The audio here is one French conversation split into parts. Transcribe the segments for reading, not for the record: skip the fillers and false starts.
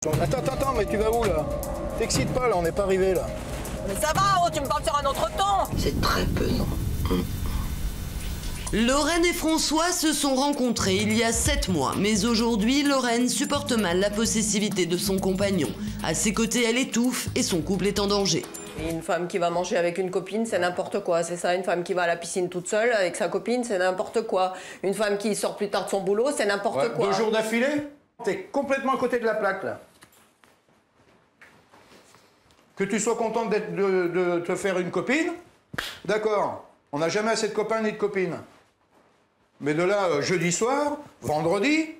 Attends, mais tu vas où, là? T'excites pas, là, on n'est pas arrivé, là. Mais ça va, oh, tu me parles sur un autre ton. C'est très pesant. Lorraine et François se sont rencontrés il y a 7 mois, mais aujourd'hui, Lorraine supporte mal la possessivité de son compagnon. À ses côtés, elle étouffe et son couple est en danger. Et une femme qui va manger avec une copine, c'est n'importe quoi, c'est ça. Une femme qui va à la piscine toute seule avec sa copine, c'est n'importe quoi. Une femme qui sort plus tard de son boulot, c'est n'importe quoi. 2 jours d'affilée? T'es complètement à côté de la plaque, là. Que tu sois contente de te faire une copine, d'accord. On n'a jamais assez de copains ni de copines. Mais de là, jeudi soir, vendredi,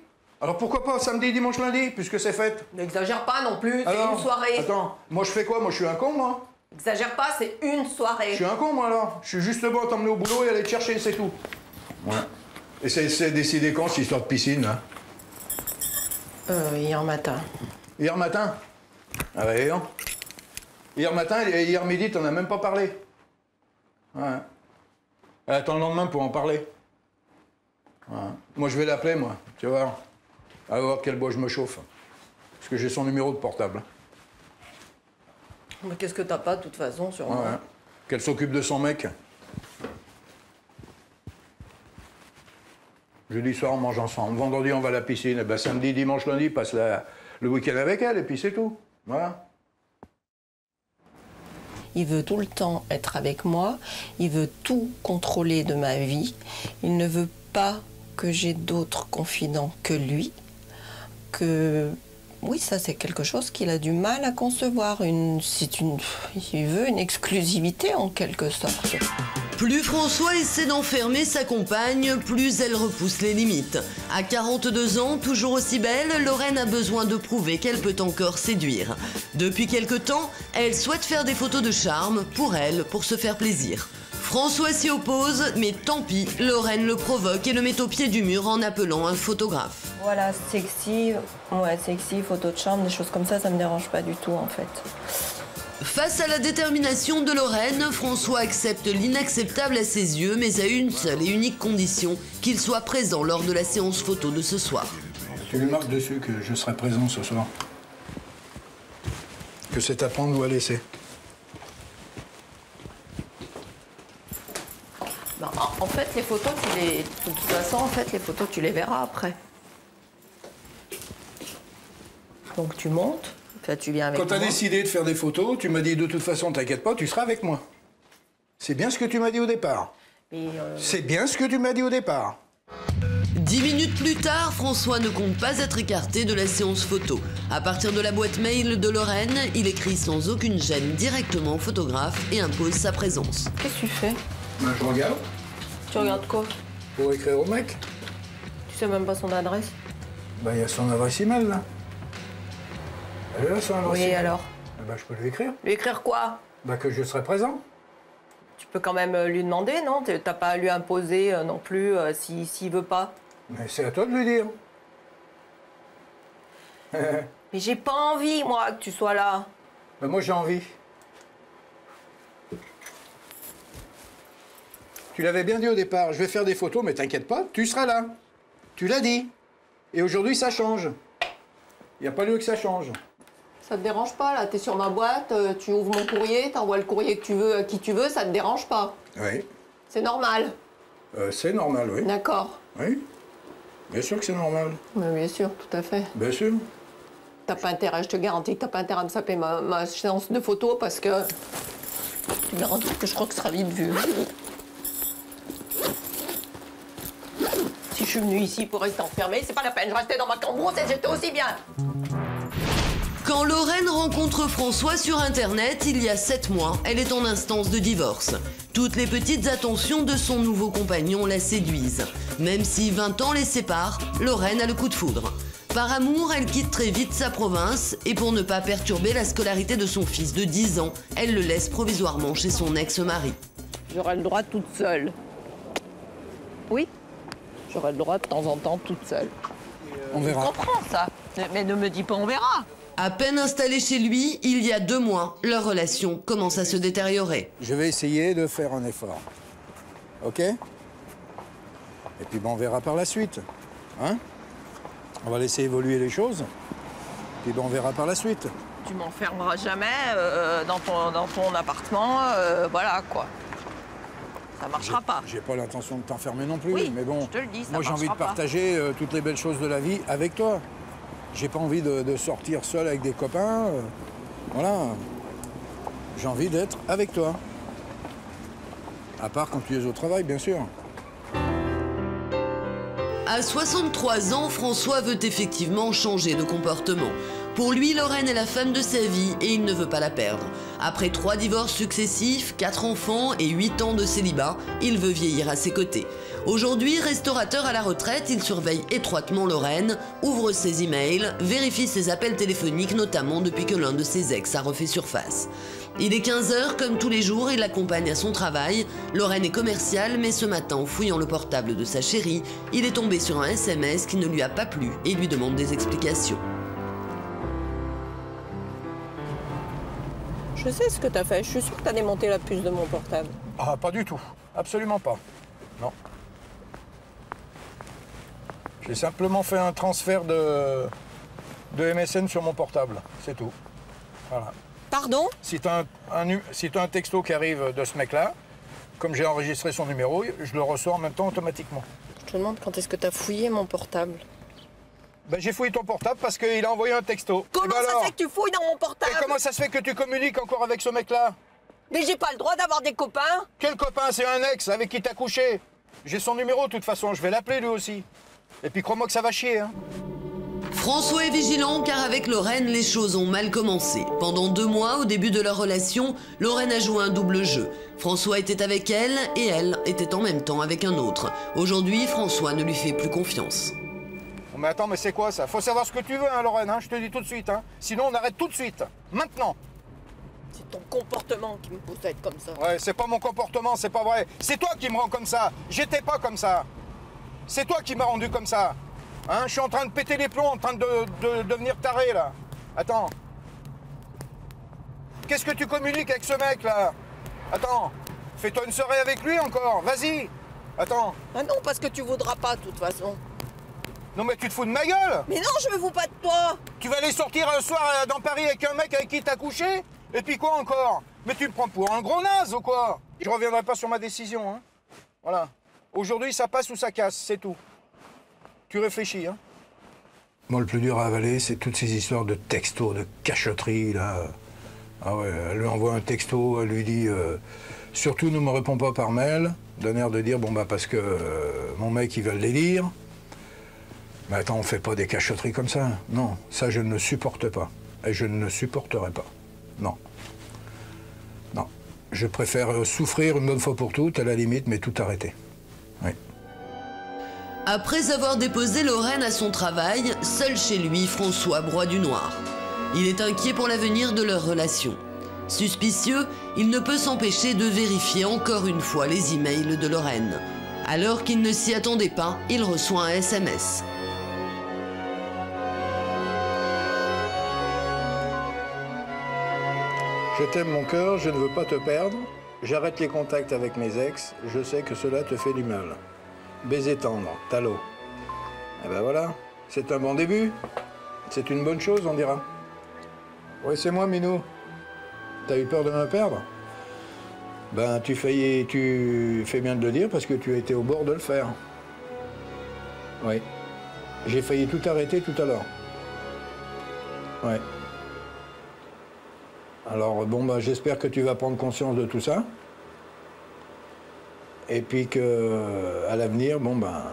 alors pourquoi pas samedi, dimanche, lundi, puisque c'est fête? N'exagère pas non plus, c'est une soirée. Attends, moi je fais quoi? Moi je suis un con, moi? Exagère pas, c'est une soirée. Je suis un con, moi, alors. Je suis juste bon à t'emmener au boulot et aller te chercher, c'est tout. Ouais. Et c'est décidé quand, cette histoire de piscine, là? Hier matin. Hier matin? Ah ouais, hein. Hier matin et hier midi, t'en as même pas parlé. Ouais. Attends le lendemain pour en parler. Ouais. Moi, je vais l'appeler, moi. Tu vas voir. À voir quel bois je me chauffe. Parce que j'ai son numéro de portable. Mais qu'est-ce que t'as pas, de toute façon, sur moi? Ouais. Qu'elle s'occupe de son mec. Jeudi soir, on mange ensemble. Vendredi, on va à la piscine. Et ben, samedi, dimanche, lundi, passe le week-end avec elle, et puis c'est tout. Voilà. Il veut tout le temps être avec moi, il veut tout contrôler de ma vie, il ne veut pas que j'ai d'autres confidents que lui, Oui, ça c'est quelque chose qu'il a du mal à concevoir, il veut une exclusivité en quelque sorte. Plus François essaie d'enfermer sa compagne, plus elle repousse les limites. À 42 ans, toujours aussi belle, Lorraine a besoin de prouver qu'elle peut encore séduire. Depuis quelque temps, elle souhaite faire des photos de charme pour elle, pour se faire plaisir. François s'y oppose, mais tant pis, Lorraine le provoque et le met au pied du mur en appelant un photographe. Voilà, sexy, photo de charme, des choses comme ça me dérange pas du tout en fait. Face à la détermination de Lorraine, François accepte l'inacceptable à ses yeux, mais à une seule et unique condition, qu'il soit présent lors de la séance photo de ce soir. Tu lui marques dessus que je serai présent ce soir. Que c'est à prendre ou à laisser. Ben, en fait, les photos, de toute façon, les photos, tu les verras après. Donc tu montes. Tu viens avec Quand t'as moi. décidé de faire des photos, tu m'as dit de toute façon, t'inquiète pas, tu seras avec moi. C'est bien ce que tu m'as dit au départ. C'est bien ce que tu m'as dit au départ. 10 minutes plus tard, François ne compte pas être écarté de la séance photo. À partir de la boîte mail de Lorraine, il écrit sans aucune gêne directement au photographe et impose sa présence. Qu'est-ce que tu fais? Ben, je regarde. Tu regardes quoi? Pour écrire au mec. Tu sais même pas son adresse? Ben, il y a son adresse email, là. Elle est là, son adresse Oui, email. alors? Ben, je peux lui écrire. Lui écrire quoi? Ben, que je serai présent. Tu peux quand même lui demander, non? T'as pas à lui imposer non plus s'il veut pas. Mais c'est à toi de lui dire. Mais j'ai pas envie, moi, que tu sois là. Ben, moi, j'ai envie. Tu l'avais bien dit au départ, je vais faire des photos, mais t'inquiète pas, tu seras là. Tu l'as dit. Et aujourd'hui, ça change. Il n'y a pas lieu que ça change. Ça te dérange pas, là? T'es sur ma boîte, tu ouvres mon courrier, t'envoies le courrier que tu veux à qui tu veux, ça te dérange pas? Oui. C'est normal? C'est normal, oui. D'accord. Oui. Bien sûr que c'est normal. Mais bien sûr, tout à fait. Bien sûr. T'as pas intérêt, je te garantis que t'as pas intérêt à me saper ma séance de photos parce que... Tu verras que je crois que ce sera vite vu. Si je suis venue ici pour rester enfermée, c'est pas la peine, je restais dans ma cambrousse et j'étais aussi bien. Quand Lorraine rencontre François sur Internet, il y a 7 mois, elle est en instance de divorce. Toutes les petites attentions de son nouveau compagnon la séduisent. Même si 20 ans les séparent, Lorraine a le coup de foudre. Par amour, elle quitte très vite sa province et pour ne pas perturber la scolarité de son fils de 10 ans, elle le laisse provisoirement chez son ex-mari. J'aurai le droit toute seule. Oui, j'aurai le droit de temps en temps toute seule. On verra. Je comprends ça, mais ne me dis pas on verra. À peine installé chez lui, il y a 2 mois, leur relation commence à se détériorer. Je vais essayer de faire un effort. OK? Et puis, on verra par la suite. Hein? On va laisser évoluer les choses. Puis ben, on verra par la suite. Tu m'enfermeras jamais dans ton appartement, voilà quoi. Ça marchera pas. J'ai pas l'intention de t'enfermer non plus, Oui, mais bon, je te le dis, ça moi j'ai envie de marchera pas. partager toutes les belles choses de la vie avec toi. J'ai pas envie de sortir seul avec des copains. Voilà. J'ai envie d'être avec toi. À part quand tu es au travail, bien sûr. À 63 ans, François veut effectivement changer de comportement. Pour lui, Lorraine est la femme de sa vie et il ne veut pas la perdre. Après 3 divorces successifs, 4 enfants et 8 ans de célibat, il veut vieillir à ses côtés. Aujourd'hui, restaurateur à la retraite, il surveille étroitement Lorraine, ouvre ses emails, vérifie ses appels téléphoniques, notamment depuis que l'un de ses ex a refait surface. Il est 15h, comme tous les jours, il l'accompagne à son travail. Lorraine est commerciale, mais ce matin, en fouillant le portable de sa chérie, il est tombé sur un SMS qui ne lui a pas plu et lui demande des explications. Je sais ce que t'as fait. Je suis sûre que t'as démonté la puce de mon portable. Ah, pas du tout. Absolument pas. Non. J'ai simplement fait un transfert de MSN sur mon portable. C'est tout. Voilà. Pardon? Si tu as un texto qui arrive de ce mec-là, comme j'ai enregistré son numéro, je le reçois en même temps automatiquement. Je te demande quand est-ce que t'as fouillé mon portable. Ben, j'ai fouillé ton portable parce qu'il a envoyé un texto. Comment ben ça alors se fait que tu fouilles dans mon portable? Et comment ça se fait que tu communiques encore avec ce mec-là? Mais j'ai pas le droit d'avoir des copains. Quel copain? C'est un ex avec qui t'as couché. J'ai son numéro de toute façon, je vais l'appeler lui aussi. Et puis crois-moi que ça va chier, hein. François est vigilant car avec Lorraine, les choses ont mal commencé. Pendant 2 mois, au début de leur relation, Lorraine a joué un double jeu. François était avec elle et elle était en même temps avec un autre. Aujourd'hui, François ne lui fait plus confiance. Oh, mais attends, mais c'est quoi ça? Faut savoir ce que tu veux, hein, Lorraine, hein, je te dis tout de suite. Hein. Sinon, on arrête tout de suite. Maintenant. C'est ton comportement qui me pousse à être comme ça. Ouais, c'est pas mon comportement, c'est pas vrai. C'est toi qui me rends comme ça. J'étais pas comme ça. C'est toi qui m'as rendu comme ça. Hein, je suis en train de péter les plombs, en train de devenir taré, là. Attends. Qu'est-ce que tu communiques avec ce mec, là? Attends. Fais-toi une soirée avec lui encore. Vas-y. Attends. Ah non, parce que tu voudras pas, de toute façon. Non, mais tu te fous de ma gueule? Mais non, je me fous pas de toi. Tu vas aller sortir un soir dans Paris avec un mec avec qui t'as couché? Et puis quoi encore? Mais tu me prends pour un gros naze ou quoi? Je reviendrai pas sur ma décision, hein. Voilà. Aujourd'hui, ça passe ou ça casse, c'est tout. Tu réfléchis, hein. Moi, le plus dur à avaler, c'est toutes ces histoires de textos, de cachotteries, là. Ah ouais, elle lui envoie un texto, elle lui dit surtout ne me réponds pas par mail, d'un air de dire bon bah parce que mon mec il va les lire. Mais attends, on fait pas des cachotteries comme ça. Non, ça je ne le supporte pas. Et je ne le supporterai pas. Non. Non. Je préfère souffrir une bonne fois pour toutes, à la limite, mais tout arrêter. Oui. Après avoir déposé Lorraine à son travail, seul chez lui, François broie du noir. Il est inquiet pour l'avenir de leur relation. Suspicieux, il ne peut s'empêcher de vérifier encore une fois les emails de Lorraine. Alors qu'il ne s'y attendait pas, il reçoit un SMS. Je t'aime mon cœur, je ne veux pas te perdre. J'arrête les contacts avec mes ex, je sais que cela te fait du mal. Baiser tendre, Talo. Eh ben voilà, c'est un bon début. C'est une bonne chose, on dira. Oui, c'est moi, Minou. T'as eu peur de me perdre? Ben, tu fais bien de le dire parce que tu as été au bord de le faire. Oui. J'ai failli tout arrêter tout à l'heure. Ouais. Alors, bon, bah, j'espère que tu vas prendre conscience de tout ça. Et puis que, à l'avenir, bon, ben,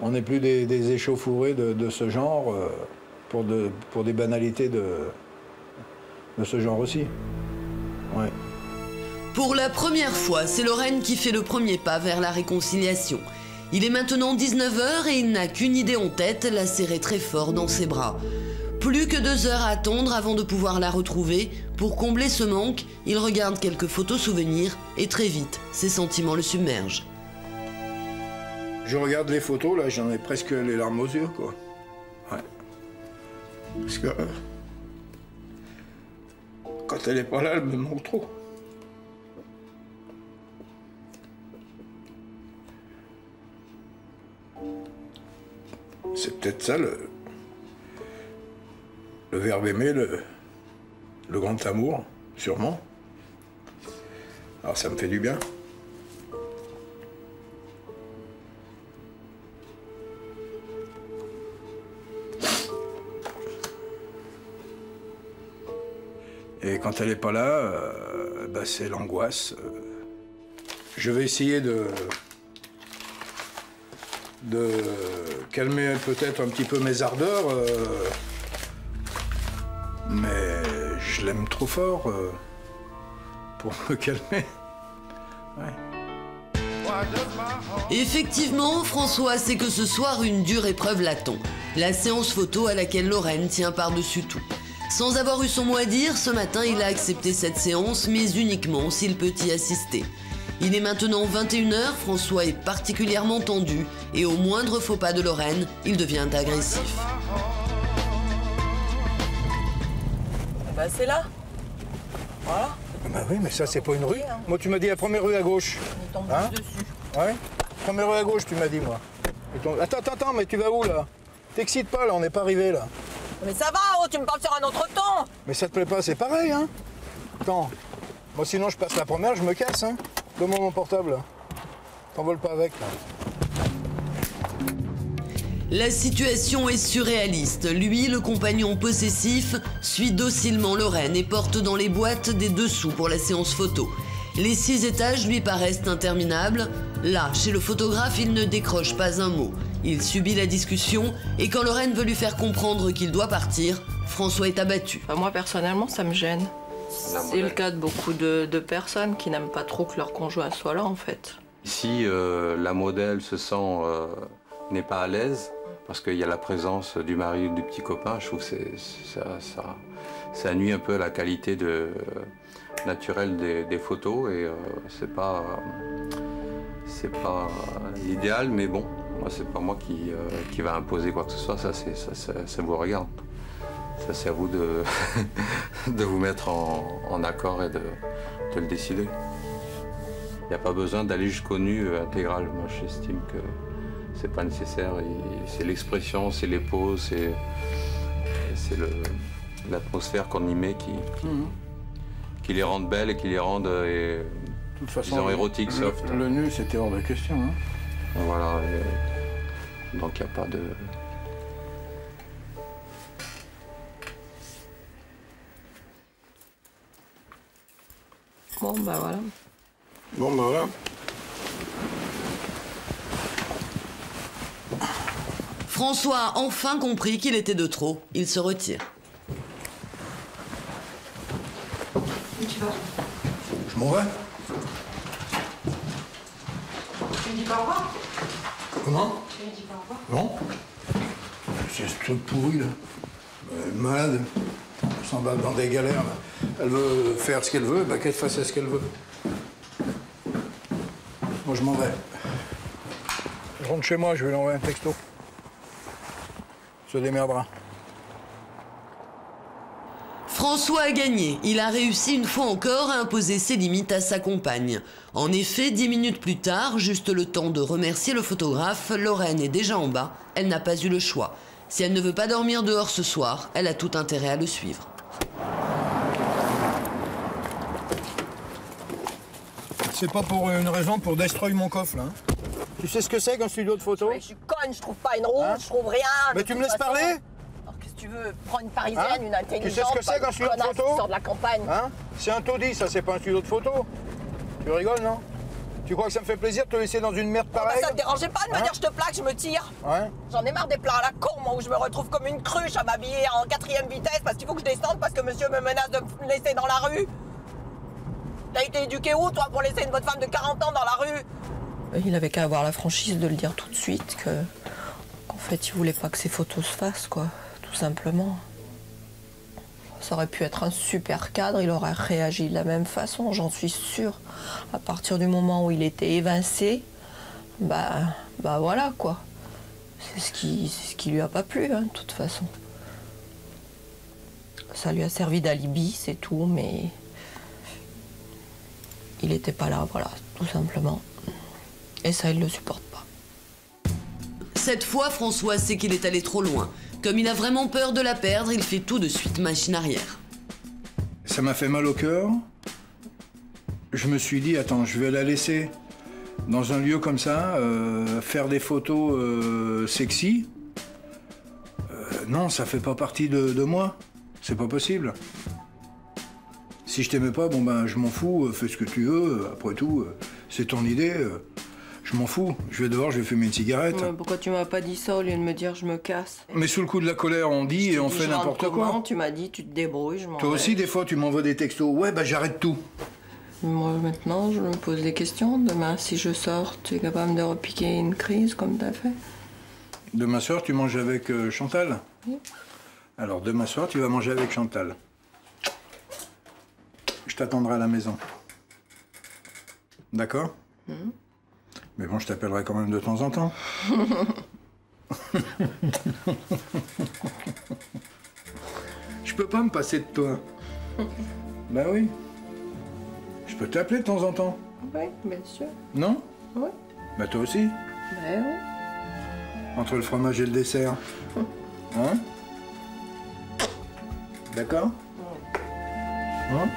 on n'est plus des échauffourés de ce genre pour des banalités de ce genre aussi. Ouais. Pour la première fois, c'est Lorraine qui fait le premier pas vers la réconciliation. Il est maintenant 19h et il n'a qu'une idée en tête, la serrer très fort dans ses bras. Plus que 2 heures à attendre avant de pouvoir la retrouver. Pour combler ce manque, il regarde quelques photos souvenirs et très vite, ses sentiments le submergent. Je regarde les photos, là, j'en ai presque les larmes aux yeux, quoi. Ouais. Parce que quand elle est pas là, elle me manque trop. C'est peut-être ça Le verbe aimer, le grand amour, sûrement. Alors ça me fait du bien. Et quand elle n'est pas là, bah c'est l'angoisse. Je vais essayer de calmer peut-être un petit peu mes ardeurs, mais je l'aime trop fort pour me calmer. Ouais. Effectivement, François sait que ce soir, une dure épreuve l'attend. La séance photo à laquelle Lorraine tient par-dessus tout. Sans avoir eu son mot à dire, ce matin, il a accepté cette séance, mais uniquement s'il peut y assister. Il est maintenant 21 h, François est particulièrement tendu et au moindre faux pas de Lorraine, il devient agressif. Bah c'est là. Voilà. Bah oui, mais ça c'est pas une rue. Moi tu m'as dit la première rue à gauche. On tombe dessus. Ouais. Première rue à gauche tu m'as dit moi. Attends, mais tu vas où là? T'excites pas là, on n'est pas arrivé là. Mais ça va, oh, tu me parles sur un autre ton. Mais ça te plaît pas, c'est pareil, hein? Attends, moi sinon je passe la première, je me casse, hein? Donne-moi mon portable, là. T'envoles pas avec, là. La situation est surréaliste. Lui, le compagnon possessif, suit docilement Lorraine et porte dans les boîtes des dessous pour la séance photo. Les 6 étages lui paraissent interminables. Là, chez le photographe, il ne décroche pas un mot. Il subit la discussion et quand Lorraine veut lui faire comprendre qu'il doit partir, François est abattu. Enfin, moi, personnellement, ça me gêne. C'est le cas de beaucoup de personnes qui n'aiment pas trop que leur conjoint soit là, en fait. Ici, la modèle se sent n'est pas à l'aise parce qu'il y a la présence du mari ou du petit copain. Je trouve que ça nuit un peu à la qualité naturelle des photos et c'est pas l'idéal, mais bon. C'est pas moi qui va imposer quoi que ce soit, ça vous regarde. Ça c'est à vous de, de vous mettre en accord et de le décider. Il n'y a pas besoin d'aller jusqu'au nu intégral. Moi j'estime que c'est pas nécessaire. C'est l'expression, c'est les poses, c'est l'atmosphère qu'on y met qui les rendent belles et qui les rendent disons, érotiques, soft. Le nu c'était hors de question. Hein. Voilà, donc il n'y a pas de... Bon, bah voilà. Bon, bah voilà. François a enfin compris qu'il était de trop. Il se retire. Où tu vas? Je m'en vais. Tu me dis pas au revoir? Comment? Tu me dis pas au revoir? Non. C'est ce truc pourri, là. Malade. Elle s'emballe dans des galères. Là. Elle veut faire ce qu'elle veut, bah qu'elle fasse ce qu'elle veut. Moi, je m'en vais. Je rentre chez moi, je vais lui envoyer un texto. Se démerdera. François a gagné. Il a réussi une fois encore à imposer ses limites à sa compagne. En effet, 10 minutes plus tard, juste le temps de remercier le photographe, Lorraine est déjà en bas. Elle n'a pas eu le choix. Si elle ne veut pas dormir dehors ce soir, elle a tout intérêt à le suivre. C'est pas pour une raison pour destroyer mon coffre, là. Hein. Tu sais ce que c'est qu'un studio de photo? Je suis conne, je trouve pas une roue, je trouve rien. Mais tu me laisses parler? Alors qu'est-ce que tu veux? Prends une parisienne, une intelligente. Tu sais ce que c'est qu'un studio de photo? Qui sort de la campagne. Hein? C'est un taudis, ça, c'est pas un studio de photo. Tu rigoles, non? Tu crois que ça me fait plaisir de te laisser dans une merde pareille? Bah ça te dérangeait pas de me dire je te plaque, je me tire? Ouais. J'en ai marre des plans à la con, moi, où je me retrouve comme une cruche à m'habiller en 4e vitesse parce qu'il faut que je descende parce que monsieur me menace de me laisser dans la rue. T'as été éduqué où, toi, pour laisser une bonne femme de 40 ans dans la rue? Il avait qu'à avoir la franchise de le dire tout de suite, qu'en fait, il voulait pas que ces photos se fassent, quoi, tout simplement. Ça aurait pu être un super cadre, il aurait réagi de la même façon, j'en suis sûre. À partir du moment où il était évincé, bah voilà, quoi. C'est ce qui lui a pas plu, hein, de toute façon. Ça lui a servi d'alibi, c'est tout, mais il était pas là, voilà, tout simplement. Et ça, il le supporte pas. Cette fois, François sait qu'il est allé trop loin. Comme il a vraiment peur de la perdre, il fait tout de suite machine arrière. Ça m'a fait mal au cœur. Je me suis dit, attends, je vais la laisser dans un lieu comme ça, faire des photos sexy. Non, ça fait pas partie de moi. C'est pas possible. Si je t'aimais pas, bon ben je m'en fous, fais ce que tu veux. Après tout, c'est ton idée. Je m'en fous. Je vais dehors, je vais fumer une cigarette. Ouais, pourquoi tu m'as pas dit ça au lieu de me dire je me casse? Mais sous le coup de la colère, on dit et on fait n'importe quoi. Tu m'as dit tu te débrouilles, je m'en vais. Toi aussi, des fois, tu m'envoies des textos. Ouais, bah j'arrête tout. Moi, maintenant, je me pose des questions. Demain, si je sors, tu es capable de repiquer une crise comme t'as fait? Demain soir, tu manges avec Chantal? Oui. Alors, demain soir, tu vas manger avec Chantal. Je t'attendrai à la maison. D'accord? Mais bon, je t'appellerai quand même de temps en temps. Je peux pas me passer de toi. Ben oui. Je peux t'appeler de temps en temps. Oui, bien sûr. Non? Oui. Bah toi aussi. Ben oui. Entre le fromage et le dessert. Hein? D'accord? Hein?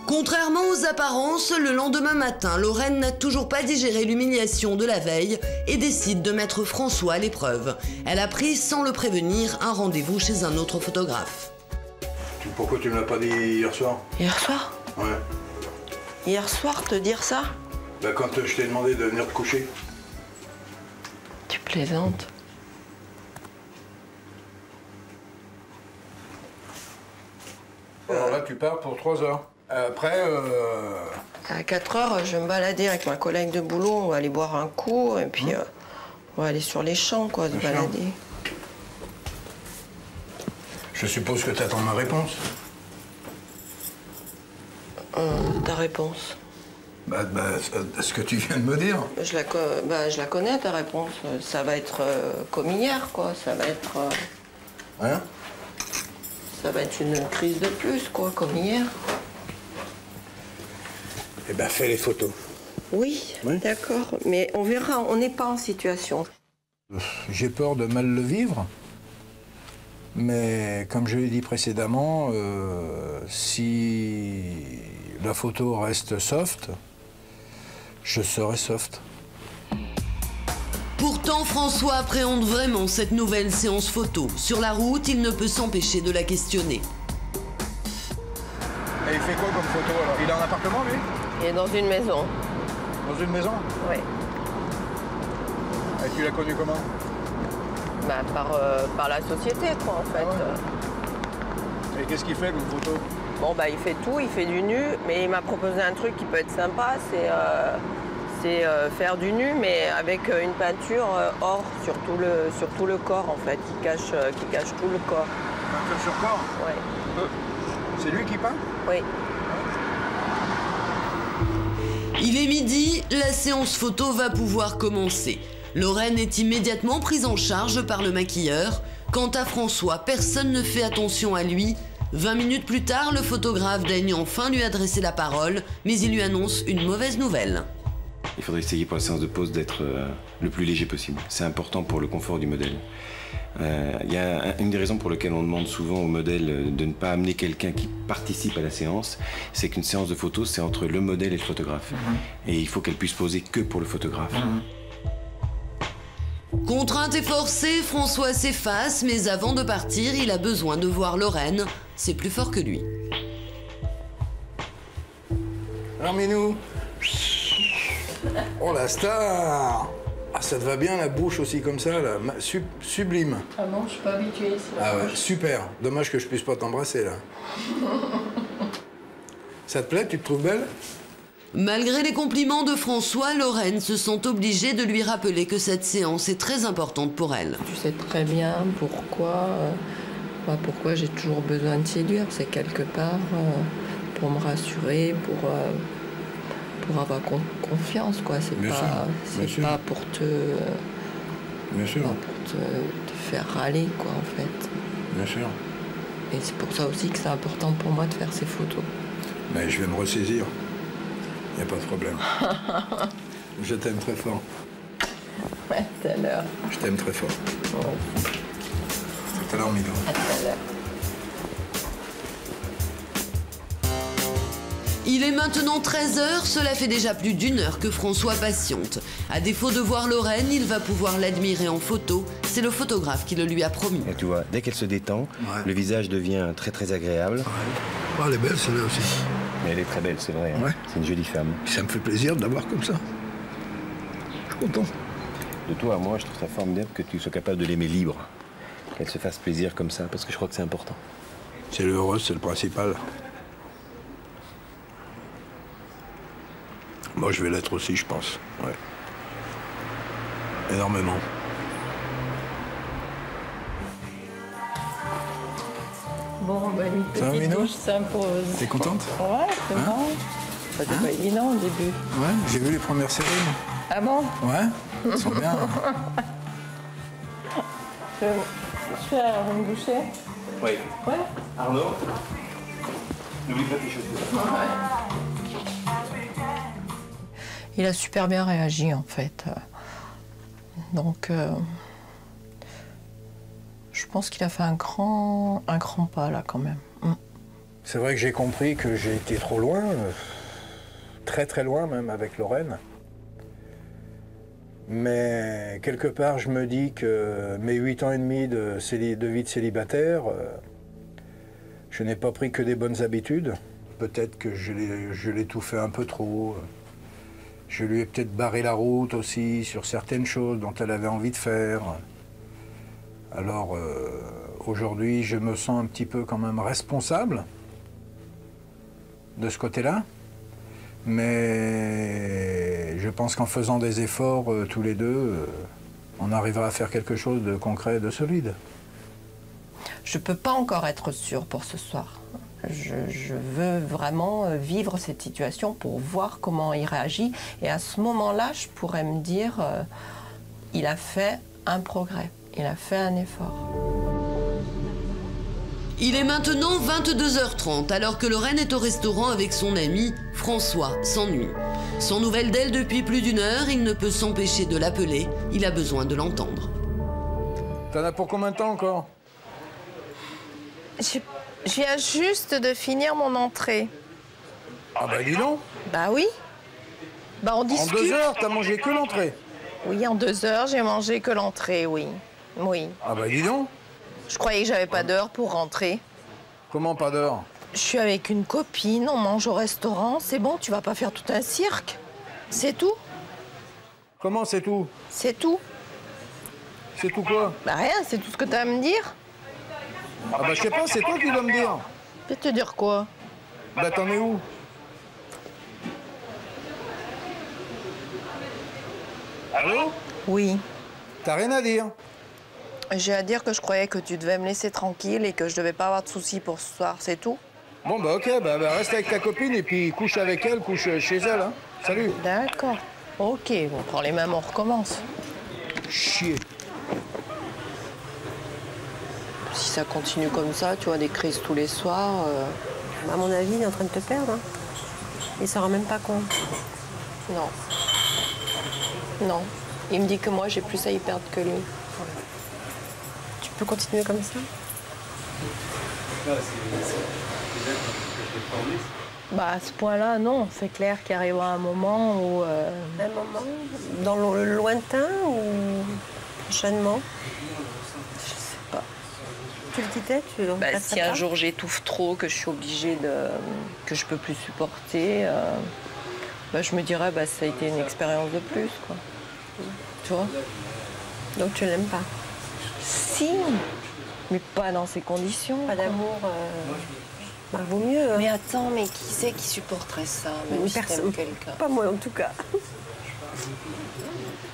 Contrairement aux apparences, le lendemain matin, Lorraine n'a toujours pas digéré l'humiliation de la veille et décide de mettre François à l'épreuve. Elle a pris, sans le prévenir, un rendez-vous chez un autre photographe. Pourquoi tu me l'as pas dit hier soir? Hier soir? Ouais. Hier soir, te dire ça? Bah quand je t'ai demandé de venir te coucher. Tu plaisantes. Alors là, tu pars pour 3 heures. Après, À 4 heures, je vais me balader avec ma collègue de boulot. On va aller boire un coup et puis on va aller sur les champs, quoi, se balader. Je suppose que tu attends ma réponse. Ta réponse? Ce que tu viens de me dire. Je la connais, ta réponse. Ça va être comme hier, quoi. Ça va être... Hein? Ça va être une crise de plus, quoi, comme hier. Eh ben, fais les photos. Oui, Oui. d'accord. Mais on verra, on n'est pas en situation. J'ai peur de mal le vivre. Mais comme je l'ai dit précédemment, si la photo reste soft, je serai soft. Pourtant, François appréhende vraiment cette nouvelle séance photo. Sur la route, il ne peut s'empêcher de la questionner. Et il fait quoi comme photo alors? Il a un appartement lui? Il est dans une maison. Dans une maison? Oui. Et tu l'as connu comment? Bah, par la société, quoi, en fait. Ah ouais. Et qu'est-ce qu'il fait comme photo? Bon, bah, il fait tout, il fait du nu, mais il m'a proposé un truc qui peut être sympa, c'est faire du nu, mais avec une peinture or sur tout le corps, en fait, qui cache tout le corps. Peinture sur corps? Oui. C'est lui qui peint? Oui. Il est midi, la séance photo va pouvoir commencer. Lorraine est immédiatement prise en charge par le maquilleur. Quant à François, personne ne fait attention à lui. 20 minutes plus tard, le photographe daigne enfin lui adresser la parole, mais il lui annonce une mauvaise nouvelle. Il faudrait essayer pour la séance de pose d'être le plus léger possible. C'est important pour le confort du modèle. Il y a une des raisons pour lesquelles on demande souvent au modèle de ne pas amener quelqu'un qui participe à la séance, c'est qu'une séance de photo, c'est entre le modèle et le photographe. Et il faut qu'elle puisse poser que pour le photographe. Contrainte et forcée, François s'efface, mais avant de partir, il a besoin de voir Lorraine. C'est plus fort que lui. Alors Minou. Oh la star! Ah, ça te va bien la bouche aussi comme ça, là. Sublime. Ah non, je suis pas habituée ici. Ah ouais, super. Dommage que je puisse pas t'embrasser, là. Ça te plaît? Tu te trouves belle? Malgré les compliments de François, Lorraine se sent obligée de lui rappeler que cette séance est très importante pour elle. Tu sais très bien pourquoi j'ai toujours besoin de séduire. C'est quelque part pour me rassurer, pour avoir confiance, quoi. C'est pas pour te... Bien sûr. Pas pour te faire râler, quoi, en fait. Bien sûr. Et c'est pour ça aussi que c'est important pour moi de faire ces photos. Mais je vais me ressaisir. Il n'y a pas de problème. Je t'aime très fort. À tout à l'heure. Je t'aime très fort. Bon. À tout à l'heure, Milo. À tout à l'heure. Il est maintenant 13h, cela fait déjà plus d'1 heure que François patiente. À défaut de voir Lorraine, il va pouvoir l'admirer en photo. C'est le photographe qui le lui a promis. Et tu vois, dès qu'elle se détend, le visage devient très très agréable. Ouais. Oh, elle est belle, celle-là aussi. Mais elle est très belle, c'est vrai. Hein. Ouais. C'est une jolie femme. Ça me fait plaisir de la voir comme ça. Je suis content. De toi à moi, je trouve ça formidable que tu sois capable de l'aimer libre. Qu'elle se fasse plaisir comme ça, parce que je crois que c'est important. C'est l'heureux, c'est le principal. Moi, je vais l'être aussi, je pense. Ouais. Énormément. Bon, bah, une Ça va, petite Minou? douche s'impose. T'es contente? Ouais, c'est Hein? bon. C'était pas évident au début. Ouais, j'ai vu les premières séries. Ah bon? Ouais, elles sont bien. Je fais avant de me doucher? Oui. Ouais. Arnaud, n'oublie pas tes chaussures. Il a super bien réagi en fait. Donc, je pense qu'il a fait un grand pas là quand même. C'est vrai que j'ai compris que j'ai été trop loin, très très loin même avec Lorraine. Mais quelque part, je me dis que mes 8 ans et demi de vie de célibataire, je n'ai pas pris que des bonnes habitudes. Peut-être que je l'ai tout fait un peu trop. Je lui ai peut-être barré la route aussi sur certaines choses dont elle avait envie de faire. Alors aujourd'hui, je me sens un petit peu quand même responsable de ce côté-là. Mais je pense qu'en faisant des efforts tous les deux, on arrivera à faire quelque chose de concret et de solide. Je peux pas encore être sûre pour ce soir. Je veux vraiment vivre cette situation pour voir comment il réagit. Et à ce moment-là, je pourrais me dire, il a fait un progrès, il a fait un effort. Il est maintenant 22h30, alors que Lorraine est au restaurant avec son ami. François s'ennuie. Sans nouvelles d'elle depuis plus d'1 heure, il ne peut s'empêcher de l'appeler. Il a besoin de l'entendre. T'en as pour combien de temps encore? Je viens juste de finir mon entrée. Ah bah dis donc. Bah oui. Bah on En discute. 2 heures, t'as mangé que l'entrée. Oui, en 2 heures, j'ai mangé que l'entrée, oui. Oui. Ah bah dis donc. Je croyais que j'avais pas d'heure pour rentrer. Comment pas d'heure? Je suis avec une copine, on mange au restaurant. C'est bon, tu vas pas faire tout un cirque. C'est tout. Comment c'est tout? C'est tout. C'est tout quoi? Bah rien, c'est tout ce que t'as à me dire. Ah bah je sais pas, c'est toi qui dois me dire. Je vais te dire quoi? Bah t'en es où? Allô? Oui. T'as rien à dire? J'ai à dire que je croyais que tu devais me laisser tranquille et que je devais pas avoir de soucis pour ce soir, c'est tout. Bon bah ok, bah reste avec ta copine et puis couche avec elle, couche chez elle, hein. Salut. D'accord. Ok, on prend les mêmes, on recommence. Chier. Si ça continue comme ça, tu vois, des crises tous les soirs, À mon avis, il est en train de te perdre. Hein. Il s'en rend même pas compte. non. Non. Il me dit que moi, j'ai plus à y perdre que lui. Tu peux continuer comme ça? Bah, à ce point-là, non. C'est clair qu'il arrivera un moment où... Un moment? Dans le lointain ou prochainement? Je sais pas. Tu le disais, tu le Bah, regretterais si un pas? jour j'étouffe trop, que je suis obligée de... que je peux plus supporter, bah, je me dirais, bah, ça a été une expérience de plus, quoi. Tu vois? Donc tu l'aimes pas? Si, mais pas dans ces conditions. Pas quoi. d'amour bah, vaut mieux. Mais attends, mais qui c'est qui supporterait ça, même si Personne. t'aimes quelqu'un? Pas moi en tout cas.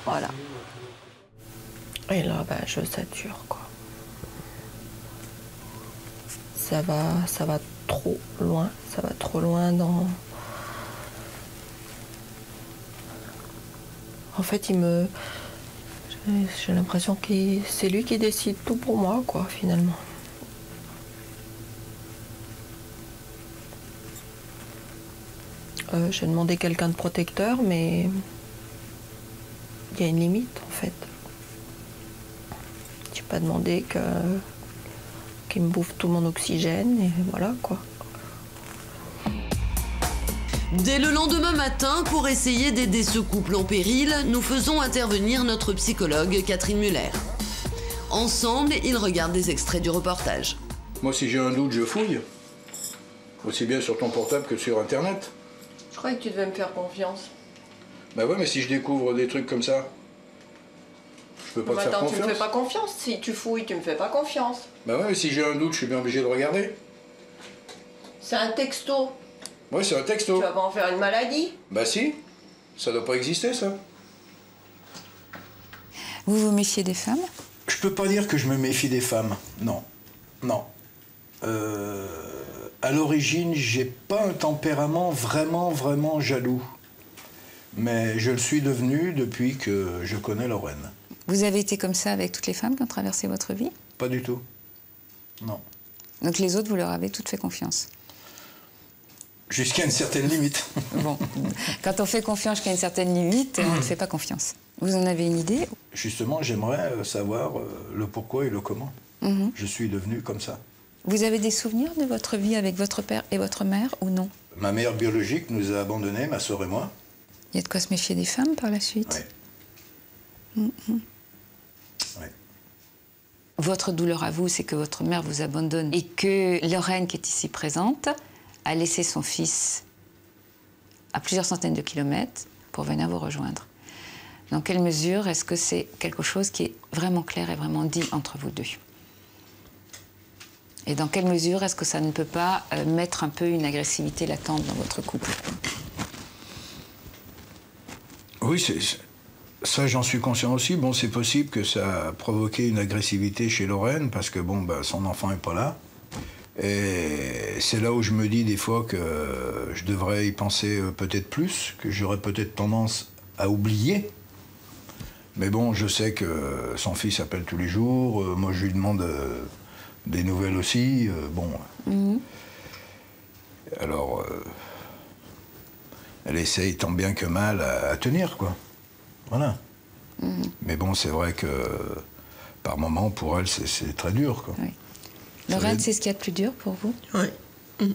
Voilà. Et là, bah, je sature, quoi. Ça va trop loin. Ça va trop loin dans... En fait, j'ai l'impression que c'est lui qui décide tout pour moi, quoi, finalement. J'ai demandé quelqu'un de protecteur, mais Il y a une limite, en fait. Je n'ai pas demandé qu'il me bouffe tout mon oxygène, et voilà, quoi. Dès le lendemain matin, pour essayer d'aider ce couple en péril, nous faisons intervenir notre psychologue Catherine Muller. Ensemble, ils regardent des extraits du reportage. Moi, si j'ai un doute, je fouille. Aussi bien sur ton portable que sur Internet. Je croyais que tu devais me faire confiance. Bah ouais, mais si je découvre des trucs comme ça, je peux pas te faire Attends, confiance. tu me fais pas confiance. Si tu fouilles, tu me fais pas confiance. Bah ouais, mais si j'ai un doute, je suis bien obligé de regarder. C'est un texto. Ouais, c'est un texto. Tu vas pas en faire une maladie? Bah si, ça doit pas exister, ça. Vous vous méfiez des femmes? Je peux pas dire que je me méfie des femmes, non. Non. À l'origine, j'ai pas un tempérament vraiment jaloux. Mais je le suis devenu depuis que je connais Lorraine. Vous avez été comme ça avec toutes les femmes qui ont traversé votre vie? Pas du tout. Non. Donc les autres, vous leur avez toutes fait confiance? Jusqu'à une certaine limite. Bon, quand on fait confiance jusqu'à une certaine limite, on ne fait pas confiance. Vous en avez une idée? Justement, j'aimerais savoir le pourquoi et le comment. Je suis devenu comme ça. Vous avez des souvenirs de votre vie avec votre père et votre mère ou non? Ma mère biologique nous a abandonnés, ma sœur et moi. Il y a de quoi se méfier des femmes par la suite? Oui. Oui. Votre douleur à vous, c'est que votre mère vous abandonne et que Lorraine, qui est ici présente, a laissé son fils à plusieurs centaines de kilomètres pour venir vous rejoindre. Dans quelle mesure est-ce que c'est quelque chose qui est vraiment clair et vraiment dit entre vous deux? Et dans quelle mesure est-ce que ça ne peut pas mettre un peu une agressivité latente dans votre couple? Oui, ça j'en suis conscient aussi. Bon, c'est possible que ça a provoqué une agressivité chez Lorraine parce que bon, bah, son enfant n'est pas là. Et c'est là où je me dis des fois que je devrais y penser peut-être plus, que j'aurais peut-être tendance à oublier. Mais bon, je sais que son fils appelle tous les jours. Moi, je lui demande des nouvelles aussi. Bon. Alors, elle essaye tant bien que mal à tenir, quoi. Voilà. Mais bon, c'est vrai que par moments, pour elle, c'est très dur, quoi. Oui. Lorraine, c'est ce qu'il y a de plus dur pour vous? Oui.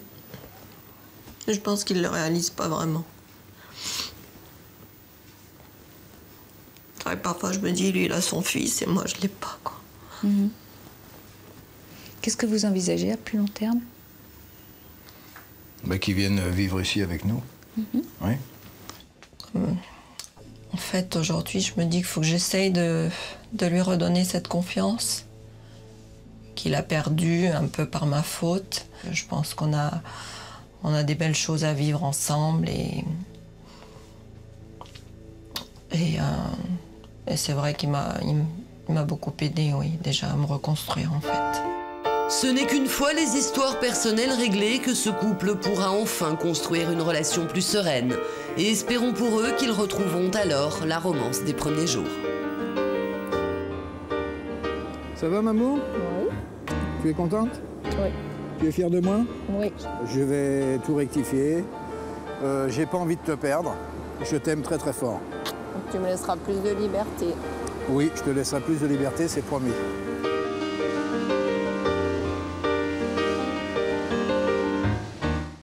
Je pense qu'il ne le réalise pas vraiment. Parfois, je me dis, lui, il a son fils et moi, je ne l'ai pas, quoi. Qu'est-ce que vous envisagez à plus long terme? Bah, qu'ils viennent vivre ici avec nous. Oui. En fait, aujourd'hui, je me dis qu'il faut que j'essaye de lui redonner cette confiance qu'il a perdue un peu par ma faute. Je pense qu'on a des belles choses à vivre ensemble et c'est vrai qu'il m'a beaucoup aidé, oui, déjà à me reconstruire, en fait. Ce n'est qu'une fois les histoires personnelles réglées que ce couple pourra enfin construire une relation plus sereine. Et espérons pour eux qu'ils retrouveront alors la romance des premiers jours. Ça va, maman? Oui. Tu es contente? Oui. Tu es fière de moi? Oui. Je vais tout rectifier. J'ai pas envie de te perdre. Je t'aime très très fort. Tu me laisseras plus de liberté. Oui, je te laisserai plus de liberté, c'est promis.